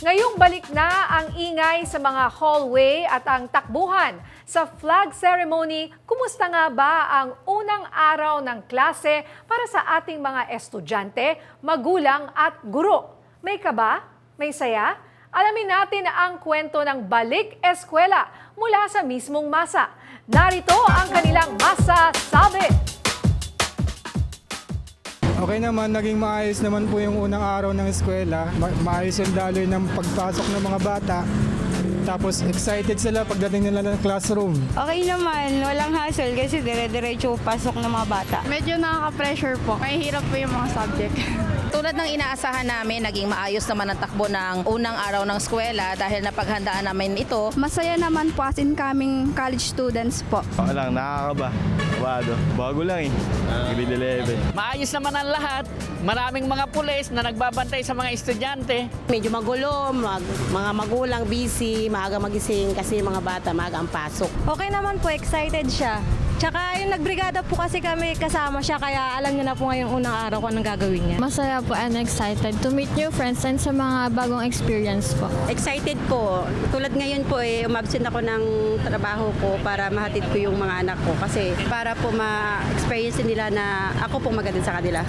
Ngayong balik na ang ingay sa mga hallway at ang takbuhan sa flag ceremony, kumusta nga ba ang unang araw ng klase para sa ating mga estudyante, magulang at guro? May kaba? May saya? Alamin natin ang kwento ng Balik Eskwela mula sa mismong masa. Narito ang kanilang masasabi. Okay naman, naging maayos naman po yung unang araw ng eskwela. Maayos yung daloy ng pagpasok ng mga bata. Tapos excited sila pagdating nila ng classroom. Okay naman, walang hassle kasi dire-diretso pasok ng mga bata. Medyo nakaka-pressure po, kaya hirap po yung mga subject. Tulad ng inaasahan namin, naging maayos naman ang takbo ng unang araw ng eskwela dahil napaghandaan namin ito. Masaya naman po as in kaming college students po. Ako lang, nakakaba. Bago lang grade 11. Maayos naman ang lahat. Maraming mga pulis na nagbabantay sa mga estudyante. Medyo magulo, mga magulang busy, maaga magising kasi mga bata maaga ang pasok. Okay naman po, excited siya. Tsaka yung nagbrigada po kasi kami kasama siya kaya alam niyo na po ngayong unang araw kung anong gagawin niya. Masaya po and excited to meet new friends and sa mga bagong experience po. Excited po. Tulad ngayon po umabsent ako ng trabaho ko para mahatid ko yung mga anak ko kasi para po ma-experience nila na ako po maganda sa kanila.